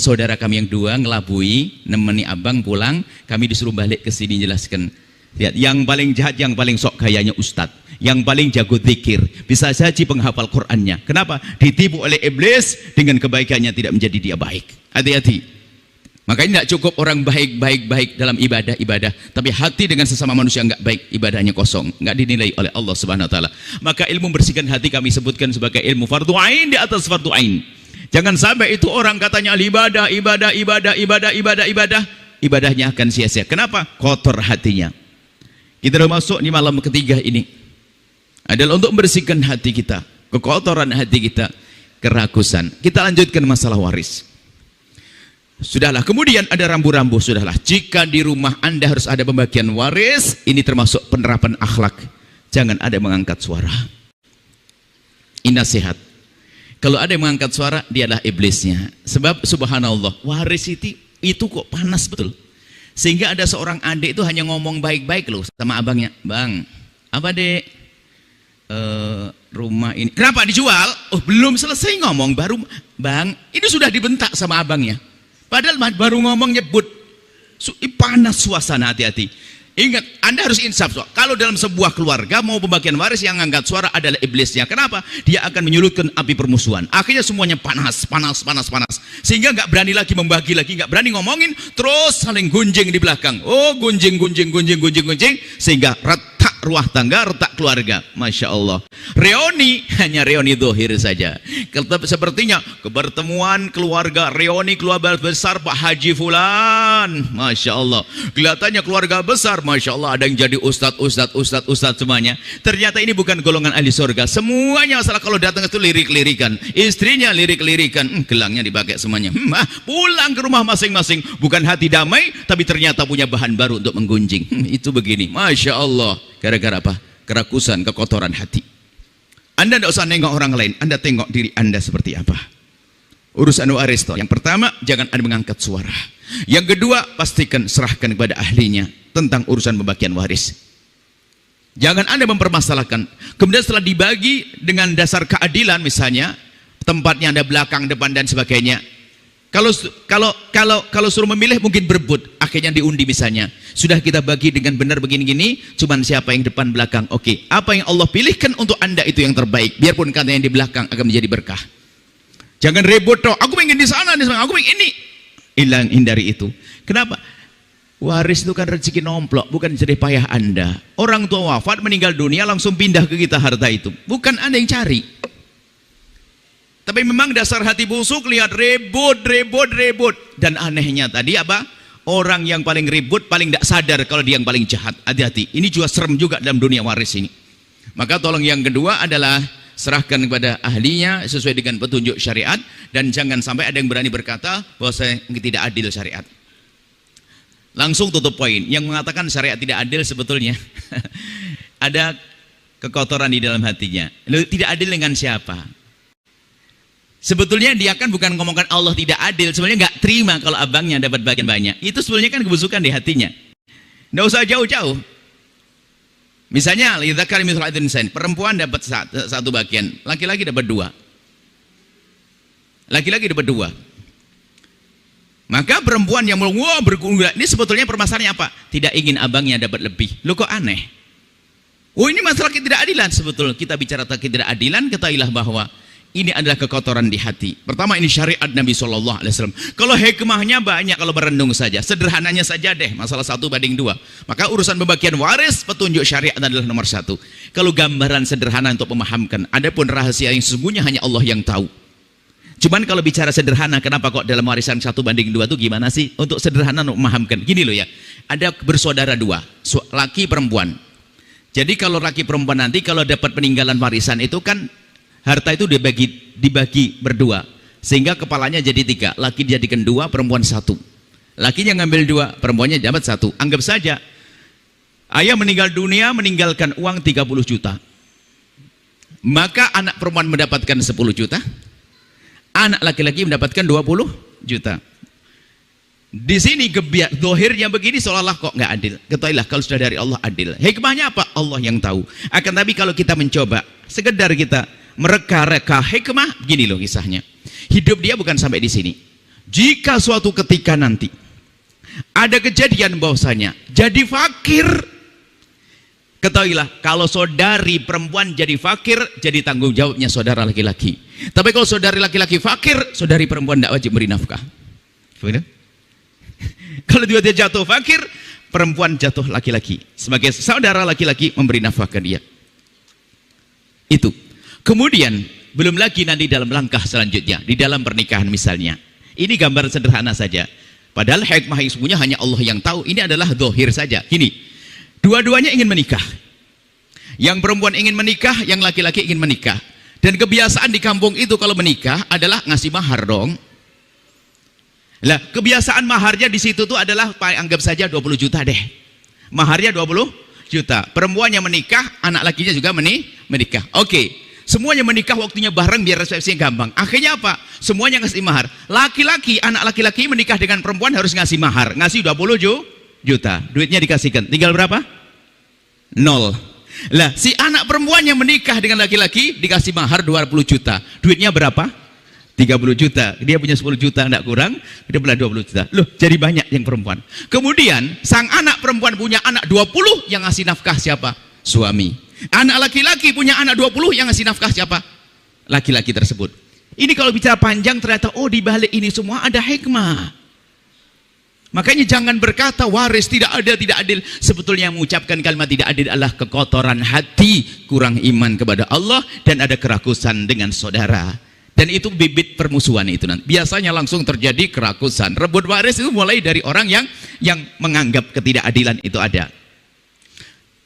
saudara kami yang dua ngelabui, nemeni abang pulang, kami disuruh balik ke sini jelaskan. Lihat, yang paling jahat, yang paling sok gayanya ustadz, yang paling jago zikir, bisa saja penghafal Qur'annya. Kenapa? Ditipu oleh iblis dengan kebaikannya tidak menjadi dia baik. Hati-hati. Makanya tidak cukup orang baik dalam ibadah, tapi hati dengan sesama manusia enggak baik, ibadahnya kosong, enggak dinilai oleh Allah Subhanahu wa taala. Maka ilmu membersihkan hati kami sebutkan sebagai ilmu fardu ain di atas fardu ain. Jangan sampai itu orang katanya ibadahnya akan sia-sia. Kenapa? Kotor hatinya. Kita sudah masuk di malam ketiga ini. Adalah untuk membersihkan hati kita, kekotoran hati kita, kerakusan. Kita lanjutkan masalah waris. Sudahlah, kemudian ada rambu-rambu. Sudahlah, jika di rumah Anda harus ada pembagian waris, ini termasuk penerapan akhlak. Jangan ada yang mengangkat suara. Ini nasihat. Kalau ada yang mengangkat suara, dia adalah iblisnya. Sebab subhanallah, waris itu kok panas betul. Sehingga ada seorang adik itu hanya ngomong baik-baik loh sama abangnya. Bang, apa dek? Rumah ini kenapa dijual? Oh, belum selesai ngomong baru, bang, ini sudah dibentak sama abangnya. Padahal baru ngomong nyebut. Panas suasana, hati-hati. Ingat, Anda harus insaf. Kalau dalam sebuah keluarga mau pembagian waris, yang angkat suara adalah iblisnya. Kenapa? Dia akan menyulutkan api permusuhan. Akhirnya semuanya panas. Sehingga nggak berani lagi membagi lagi, nggak berani ngomongin, terus saling gunjing di belakang. Oh, gunjing. Sehingga retak ruah tangga, retak keluarga. Masya Allah. Reuni, hanya reuni dohir saja. Sepertinya kepertemuan keluarga, reuni keluarga besar Pak Haji Fulan. Masya Allah. Kelihatannya keluarga besar. Masya Allah, ada yang jadi ustadz semuanya. Ternyata ini bukan golongan ahli surga. Semuanya masalah kalau datang itu lirik-lirikan. Istrinya lirik-lirikan. Gelangnya dipakai semuanya. Pulang ke rumah masing-masing. Bukan hati damai, tapi ternyata punya bahan baru untuk menggunjing. Itu begini. Masya Allah. Gara-gara apa? Kerakusan, kekotoran hati. Anda tidak usah nengok orang lain, Anda tengok diri Anda seperti apa. Urusan waris. Yang pertama, jangan Anda mengangkat suara. Yang kedua, pastikan serahkan kepada ahlinya tentang urusan pembagian waris. Jangan Anda mempermasalahkan. Kemudian setelah dibagi dengan dasar keadilan, misalnya tempatnya Anda belakang, depan dan sebagainya. Kalau suruh memilih mungkin berebut, akhirnya diundi misalnya. Sudah kita bagi dengan benar begini-gini, cuman siapa yang depan belakang. Oke, apa yang Allah pilihkan untuk Anda itu yang terbaik. Biarpun kata yang di belakang akan menjadi berkah. Jangan ribut toh. Aku ingin di sana, aku ingin ini. Hindari itu. Kenapa? Waris itu kan rezeki nomplok, bukan jerih payah Anda. Orang tua wafat, meninggal dunia, langsung pindah ke kita harta itu. Bukan Anda yang cari. Tapi memang dasar hati busuk, lihat ribut. Dan anehnya tadi apa? Orang yang paling ribut paling tidak sadar kalau dia yang paling jahat. Hati-hati. Ini juga serem juga dalam dunia waris ini. Maka tolong yang kedua adalah serahkan kepada ahlinya sesuai dengan petunjuk syariat. Dan jangan sampai ada yang berani berkata bahwa saya tidak adil syariat. Langsung tutup poin. Yang mengatakan syariat tidak adil sebetulnya ada kekotoran di dalam hatinya. Tidak adil dengan siapa? Sebetulnya dia kan bukan ngomongkan Allah tidak adil, sebenarnya nggak terima kalau abangnya dapat bagian banyak. Itu sebenarnya kan kebusukan di hatinya. Nggak usah jauh-jauh. Misalnya, perempuan dapat satu bagian, laki-laki dapat dua. Maka perempuan yang berguna, ini sebetulnya permasalahannya apa? Tidak ingin abangnya dapat lebih. Loh kok aneh? Oh, ini masalah ketidakadilan sebetulnya. Kita bicara tentang ketidakadilan, ketahuilah bahwa ini adalah kekotoran di hati. Pertama, ini syariat Nabi SAW. Kalau hikmahnya banyak, kalau berendung saja, sederhananya saja deh, masalah 1:2. Maka urusan pembagian waris, petunjuk syariat adalah nomor 1. Kalau gambaran sederhana untuk memahamkan, adapun rahasia yang sesungguhnya hanya Allah yang tahu. Cuman kalau bicara sederhana, kenapa kok dalam warisan 1:2 itu gimana sih? Untuk sederhana untuk memahamkan, gini loh ya, ada bersaudara 2, laki perempuan. Jadi kalau laki perempuan nanti kalau dapat peninggalan warisan itu kan harta itu dibagi berdua, sehingga kepalanya jadi 3, laki dijadikan 2, perempuan 1. Lakinya ngambil 2, perempuannya dapat 1. Anggap saja ayah meninggal dunia meninggalkan uang 30 juta, maka anak perempuan mendapatkan 10 juta, anak laki-laki mendapatkan 20 juta. Di sini dohirnya begini seolah-olah kok nggak adil. Ketahuilah kalau sudah dari Allah adil. Hikmahnya apa? Allah yang tahu. Akan tapi kalau kita mencoba sekedar kita mereka-reka hikmah, gini loh kisahnya. Hidup dia bukan sampai di sini. Jika suatu ketika nanti ada kejadian bahwasanya jadi fakir, ketahuilah kalau saudari perempuan jadi fakir, jadi tanggung jawabnya saudara laki-laki. Tapi kalau saudari laki-laki fakir, saudari perempuan tidak wajib beri nafkah. Kalau dia jatuh fakir, perempuan jatuh laki-laki. Sebagai saudara laki-laki memberi nafkah ke dia. Itu. Kemudian belum lagi nanti dalam langkah selanjutnya di dalam pernikahan misalnya. Ini gambar sederhana saja. Padahal hikmah yang sesungguhnya hanya Allah yang tahu. Ini adalah zahir saja. Gini, dua-duanya ingin menikah. Yang perempuan ingin menikah, yang laki-laki ingin menikah. Dan kebiasaan di kampung itu kalau menikah adalah ngasih mahar dong. Lah, kebiasaan maharnya di situ tuh adalah anggap saja 20 juta deh. Maharnya 20 juta. Perempuannya menikah, anak lakinya juga menikah. Oke. Semuanya menikah waktunya bareng biar resepsinya gampang. Akhirnya apa? Semuanya ngasih mahar. Laki-laki, anak laki-laki menikah dengan perempuan harus ngasih mahar. Ngasih 20 juta. Duitnya dikasihkan. Tinggal berapa? 0. Lah, si anak perempuan yang menikah dengan laki-laki dikasih mahar 20 juta. Duitnya berapa? 30 juta. Dia punya 10 juta, enggak kurang. Dia belah 20 juta. Loh, jadi banyak yang perempuan. Kemudian, sang anak perempuan punya anak 20, yang ngasih nafkah siapa? Suami. Anak laki-laki punya anak 20, yang ngasih nafkah siapa? Laki-laki tersebut. Ini kalau bicara panjang ternyata di balik ini semua ada hikmah. Makanya jangan berkata waris tidak adil. Sebetulnya yang mengucapkan kalimat tidak adil adalah kekotoran hati, kurang iman kepada Allah, dan ada kerakusan dengan saudara. Dan itu bibit permusuhan itu nanti. Biasanya langsung terjadi kerakusan. Rebut waris itu mulai dari orang yang menganggap ketidakadilan itu ada.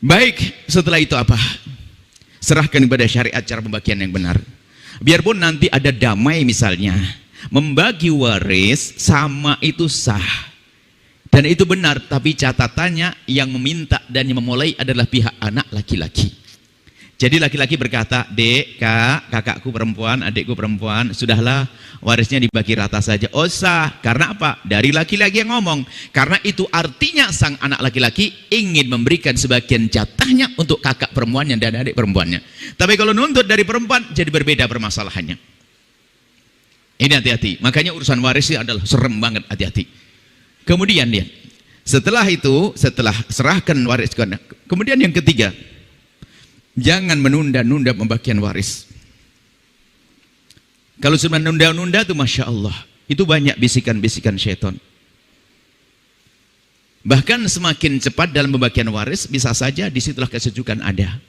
Baik, setelah itu apa? Serahkan kepada syariat cara pembagian yang benar. Biarpun nanti ada damai misalnya, membagi waris sama itu sah. Dan itu benar, tapi catatannya yang meminta dan yang memulai adalah pihak anak laki-laki. Jadi laki-laki berkata, "Dek, Kak, kakakku perempuan, adikku perempuan, sudahlah warisnya dibagi rata saja." Oh sah, karena apa? Dari laki-laki yang ngomong. Karena itu artinya sang anak laki-laki ingin memberikan sebagian jatahnya untuk kakak perempuannya dan adik perempuannya. Tapi kalau nuntut dari perempuan, jadi berbeda permasalahannya. Ini hati-hati. Makanya urusan waris ini adalah serem banget, hati-hati. Kemudian dia, setelah itu, setelah serahkan waris, kemudian yang ketiga, jangan menunda-nunda pembagian waris. Kalau sudah menunda-nunda itu Masya Allah, itu banyak bisikan-bisikan syaitan. Bahkan semakin cepat dalam pembagian waris, bisa saja disitulah kesejukan ada.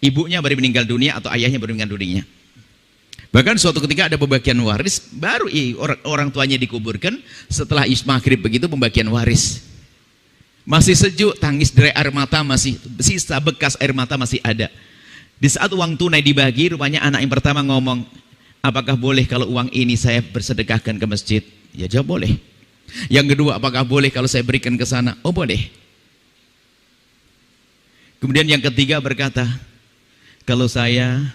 Ibunya baru meninggal dunia atau ayahnya baru meninggal dunia. Bahkan suatu ketika ada pembagian waris, baru orang tuanya dikuburkan, setelah maghrib begitu pembagian waris. Masih sejuk, tangis derai air mata masih, sisa bekas air mata masih ada. Di saat uang tunai dibagi, rupanya anak yang pertama ngomong, "Apakah boleh kalau uang ini saya bersedekahkan ke masjid?" Ya jawab boleh. Yang kedua, "Apakah boleh kalau saya berikan ke sana?" Oh boleh. Kemudian yang ketiga berkata, "Kalau saya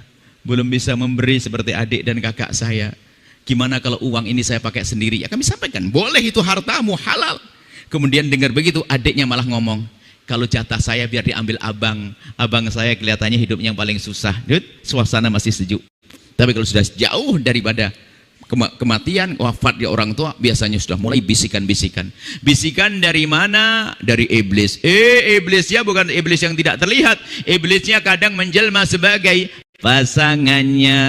belum bisa memberi seperti adik dan kakak saya, gimana kalau uang ini saya pakai sendiri?" Ya kami sampaikan, boleh, itu hartamu, halal. Kemudian dengar begitu, adiknya malah ngomong, "Kalau jatah saya biar diambil abang. Abang saya kelihatannya hidupnya yang paling susah." Suasana masih sejuk. Tapi kalau sudah jauh daripada kematian, wafat ya orang tua, biasanya sudah mulai bisikan-bisikan. Bisikan dari mana? Dari iblis. Iblisnya bukan iblis yang tidak terlihat. Iblisnya kadang menjelma sebagai pasangannya.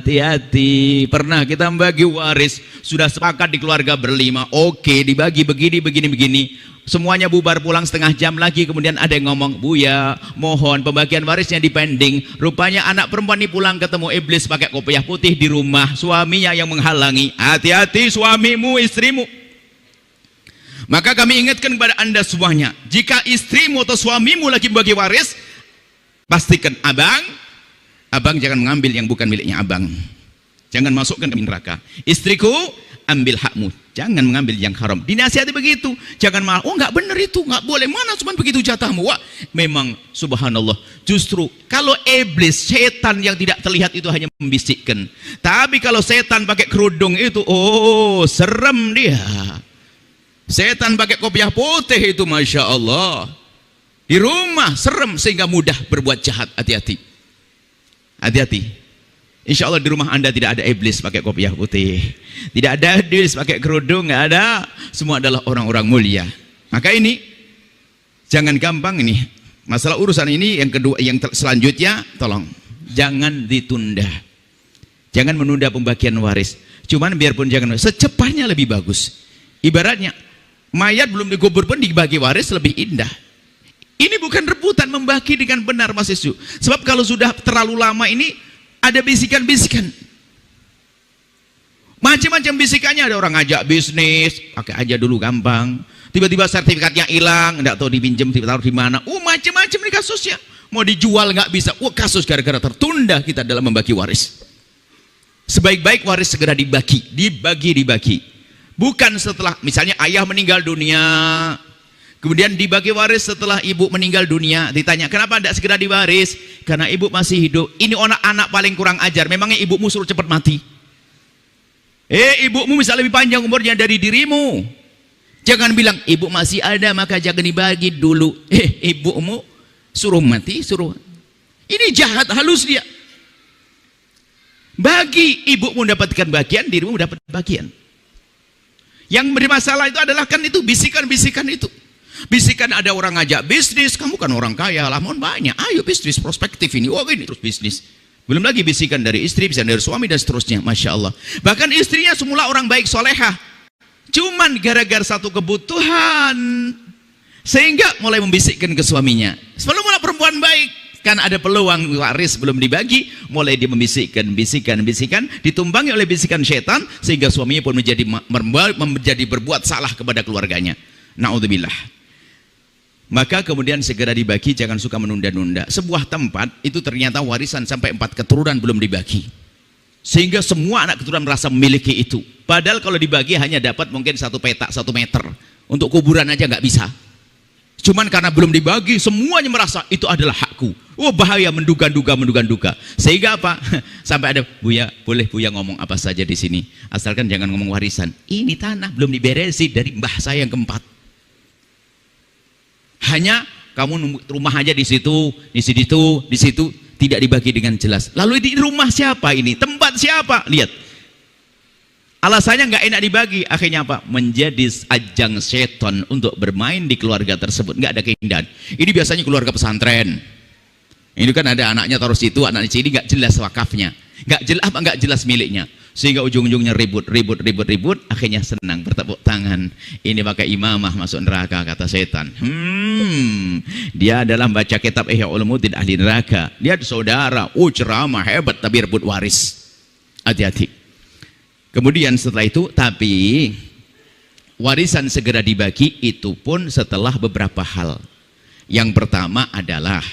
Hati-hati. Pernah kita membagi waris, sudah sepakat di keluarga berlima, oke, dibagi begini. Semuanya bubar pulang setengah jam lagi, kemudian ada yang ngomong, "Buya, mohon pembagian warisnya dipending." Rupanya anak perempuan ini pulang ketemu iblis pakai kopiah putih di rumah, suaminya yang menghalangi. Hati-hati suamimu, istrimu. Maka kami ingatkan kepada anda semuanya, jika istrimu atau suamimu lagi membagi waris, pastikan abang jangan mengambil yang bukan miliknya abang. Jangan masukkan ke neraka. Istriku, ambil hakmu, jangan mengambil yang haram. Dinasihati begitu, jangan malah, "Oh nggak benar itu, nggak boleh, mana cuma begitu jatahmu." Wah, memang subhanallah, justru kalau iblis, setan yang tidak terlihat itu hanya membisikkan. Tapi kalau setan pakai kerudung itu, serem dia. Setan pakai kopiah putih itu, Masya Allah, di rumah serem sehingga mudah berbuat jahat. Hati-hati. Insya Allah di rumah Anda tidak ada iblis pakai kopiah putih, tidak ada iblis pakai kerudung, nggak ada. Semua adalah orang-orang mulia. Maka ini jangan gampang ini. Masalah urusan ini yang kedua, yang selanjutnya, tolong jangan ditunda. Jangan menunda pembagian waris. Cuman biarpun jangan, secepatnya lebih bagus. Ibaratnya mayat belum dikubur pun dibagi waris lebih indah. Ini bukan rebutan, membagi dengan benar Mas Yesu. Sebab kalau sudah terlalu lama ini ada bisikan-bisikan, macam-macam bisikannya. Ada orang ngajak bisnis, pakai aja dulu gampang. Tiba-tiba sertifikatnya hilang, nggak tahu dipinjam, taruh di mana. Macam-macam nih kasusnya. Mau dijual nggak bisa. Kasus gara-gara tertunda kita dalam membagi waris. Sebaik-baik waris segera dibagi. Bukan setelah misalnya ayah meninggal dunia, kemudian dibagi waris setelah ibu meninggal dunia. Ditanya, kenapa tidak segera diwaris? Karena ibu masih hidup. Ini anak paling kurang ajar. Memangnya ibumu suruh cepat mati? Ibumu bisa lebih panjang umurnya dari dirimu. Jangan bilang, ibu masih ada maka jangan dibagi dulu. Ibumu suruh mati, suruh. Ini jahat, halus dia. Bagi, ibumu mendapatkan bagian, dirimu mendapat bagian. Yang bermasalah itu adalah kan itu bisikan-bisikan itu. Bisikan ada orang ngajak bisnis, kamu kan orang kaya, lah mohon banyak, ayo bisnis prospektif ini, ini terus bisnis. Belum lagi bisikan dari istri, bisikan dari suami dan seterusnya, Masya Allah. Bahkan istrinya semula orang baik solehah, cuman gara-gara satu kebutuhan sehingga mulai membisikkan ke suaminya. Sebelum mulai perempuan baik, kan ada peluang waris belum dibagi, mulai dia membisikkan, bisikan, ditumbangi oleh bisikan setan, sehingga suaminya pun menjadi berbuat salah kepada keluarganya. Na'udzubillah. Maka kemudian segera dibagi, jangan suka menunda-nunda. Sebuah tempat itu ternyata warisan sampai 4 keturunan belum dibagi, sehingga semua anak keturunan merasa memiliki itu. Padahal kalau dibagi hanya dapat mungkin 1 petak 1 meter, untuk kuburan aja nggak bisa. Cuman karena belum dibagi, semuanya merasa itu adalah hakku. Bahaya, menduga-duga. Sehingga apa? Sampai ada, Buya, boleh Buya ngomong apa saja di sini, asalkan jangan ngomong warisan. Ini tanah belum diberesi dari mbah saya yang keempat. Hanya kamu rumah aja di situ, tidak dibagi dengan jelas. Lalu di rumah siapa ini? Tempat siapa? Lihat. Alasannya nggak enak dibagi. Akhirnya apa? Menjadi ajang setan untuk bermain di keluarga tersebut. Nggak ada keindahan. Ini biasanya keluarga pesantren. Ini kan ada anaknya taruh situ, anaknya sini, nggak jelas wakafnya, nggak jelas miliknya, sehingga ujung-ujungnya ribut. Akhirnya senang bertepuk tangan. Ini pakai imamah masuk neraka kata setan. Dia dalam baca kitab Ihya Ulumuddin ahli neraka. Dia saudara, ceramah hebat tapi rebut waris. Hati-hati. Kemudian setelah itu, tapi warisan segera dibagi itu pun setelah beberapa hal. Yang pertama adalah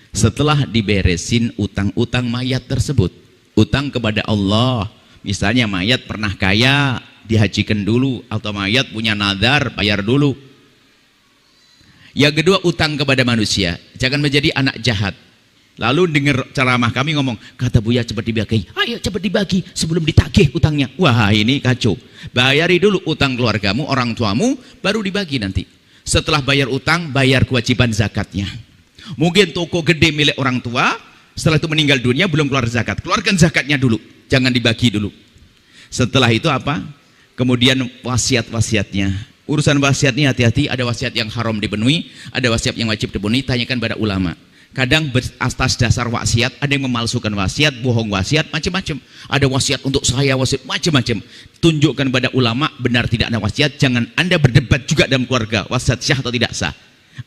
setelah diberesin utang-utang mayat tersebut, utang kepada Allah. Misalnya mayat pernah kaya, dihajikan dulu, atau mayat punya nadar, bayar dulu. Yang kedua, utang kepada manusia. Jangan menjadi anak jahat. Lalu dengar ceramah kami ngomong, kata Buya cepat dibagi. Ayo cepat dibagi sebelum ditagih utangnya. Wah, ini kacau. Bayari dulu utang keluargamu, orang tuamu, baru dibagi nanti. Setelah bayar utang, bayar kewajiban zakatnya. Mungkin toko gede milik orang tua, setelah itu meninggal dunia belum keluar zakat, keluarkan zakatnya dulu, jangan dibagi dulu. Setelah itu apa? Kemudian wasiat-wasiatnya. Urusan wasiatnya hati-hati, ada wasiat yang haram dipenuhi, ada wasiat yang wajib dipenuhi, tanyakan pada ulama. Kadang atas dasar wasiat, ada yang memalsukan wasiat, bohong wasiat, macam-macam. Ada wasiat untuk saya, wasiat macam-macam. Tunjukkan pada ulama, benar tidak ada wasiat, jangan Anda berdebat juga dalam keluarga, wasiat sah atau tidak sah.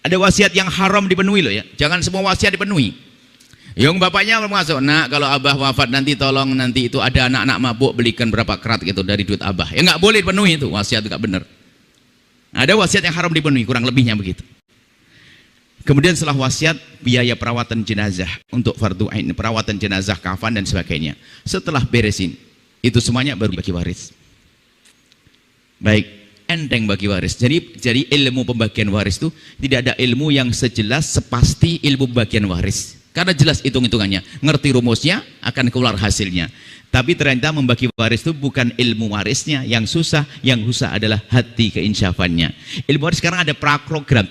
Ada wasiat yang haram dipenuhi loh ya, jangan semua wasiat dipenuhi. Yang bapaknya masuk, nak kalau abah wafat nanti tolong nanti itu ada anak-anak mabuk belikan berapa kerat gitu dari duit abah. Ya nggak boleh dipenuhi itu, wasiat itu nggak benar. Ada wasiat yang haram dipenuhi, kurang lebihnya begitu. Kemudian setelah wasiat, biaya perawatan jenazah untuk fardu ain, perawatan jenazah, kafan dan sebagainya. Setelah beresin, itu semuanya baru bagi waris. Baik. Enteng bagi waris. Jadi ilmu pembagian waris itu tidak ada ilmu yang sejelas sepasti ilmu pembagian waris. Karena jelas hitung-hitungannya, ngerti rumusnya akan keluar hasilnya. Tapi ternyata membagi waris itu bukan ilmu warisnya yang susah adalah hati keinsyafannya. Ilmu waris sekarang ada praprogram,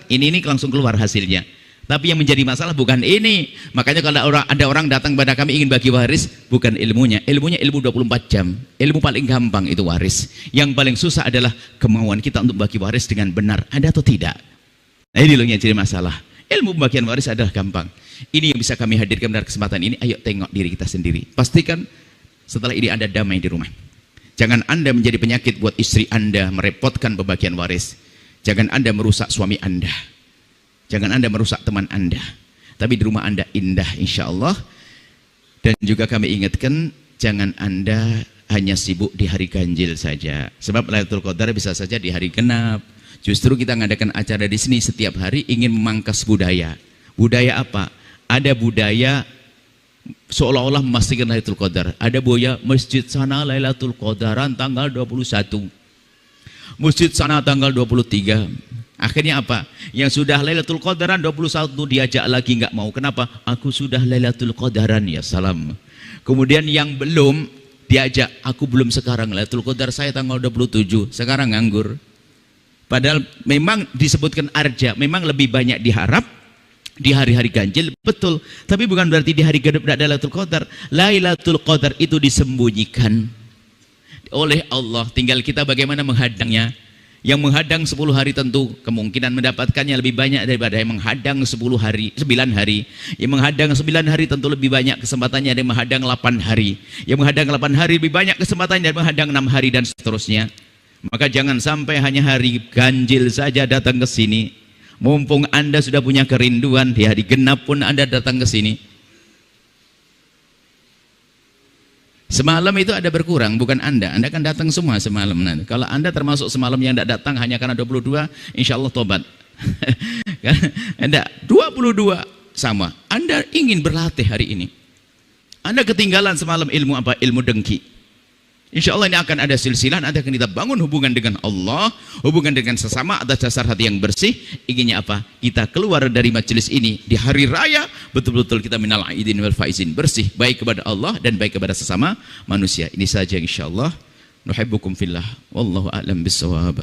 ini langsung keluar hasilnya. Tapi yang menjadi masalah bukan ini. Makanya kalau ada orang datang pada kami ingin bagi waris, bukan ilmunya. Ilmunya ilmu 24 jam. Ilmu paling gampang itu waris. Yang paling susah adalah kemauan kita untuk bagi waris dengan benar. Ada atau tidak? Nah, ini loh yang jadi masalah. Ilmu pembagian waris adalah gampang. Ini yang bisa kami hadirkan pada kesempatan ini. Ayo tengok diri kita sendiri. Pastikan setelah ini Anda damai di rumah. Jangan Anda menjadi penyakit buat istri Anda, merepotkan pembagian waris. Jangan Anda merusak suami Anda. Jangan Anda merusak teman Anda. Tapi di rumah Anda indah insya Allah. Dan juga kami ingatkan, jangan Anda hanya sibuk di hari ganjil saja. Sebab Lailatul Qadar bisa saja di hari genap. Justru kita mengadakan acara di sini setiap hari ingin memangkas budaya. Budaya apa? Ada budaya seolah-olah memastikan Lailatul Qadar. Ada budaya masjid sana Lailatul Qadaran tanggal 21. Masjid sana tanggal 23. Akhirnya apa? Yang sudah Lailatul Qadaran 21 diajak lagi nggak mau. Kenapa? Aku sudah Lailatul Qadaran ya salam. Kemudian yang belum diajak, aku belum sekarang Lailatul Qadar saya tanggal 27. Sekarang nganggur. Padahal memang disebutkan arja, memang lebih banyak diharap di hari-hari ganjil, betul. Tapi bukan berarti di hari genep tidak ada Lailatul Qadar. Lailatul Qadar itu disembunyikan oleh Allah. Tinggal kita bagaimana menghadangnya. Yang menghadang 10 hari tentu kemungkinan mendapatkannya lebih banyak daripada yang menghadang 9 hari. Yang menghadang 9 hari tentu lebih banyak kesempatannya dari menghadang 8 hari. Yang menghadang 8 hari lebih banyak kesempatannya dari menghadang 6 hari dan seterusnya. Maka jangan sampai hanya hari ganjil saja datang ke sini. Mumpung Anda sudah punya kerinduan, di hari genap pun Anda datang ke sini. Semalam itu ada berkurang, bukan Anda kan datang semua semalam nanti. Kalau Anda termasuk semalam yang tidak datang hanya karena 22, insya Allah tobat. Anda 22 sama. Anda ingin berlatih hari ini. Anda ketinggalan semalam ilmu apa? Ilmu dengki. Insya Allah ini akan ada silsilah, nanti akan kita bangun hubungan dengan Allah, hubungan dengan sesama atas dasar hati yang bersih. Inginnya apa? Kita keluar dari majelis ini di hari raya, betul-betul kita minal aidin wal faizin, bersih, baik kepada Allah dan baik kepada sesama manusia. Ini saja insya Allah. Nuhibbukum fillah. Wallahu a'lam bissawab.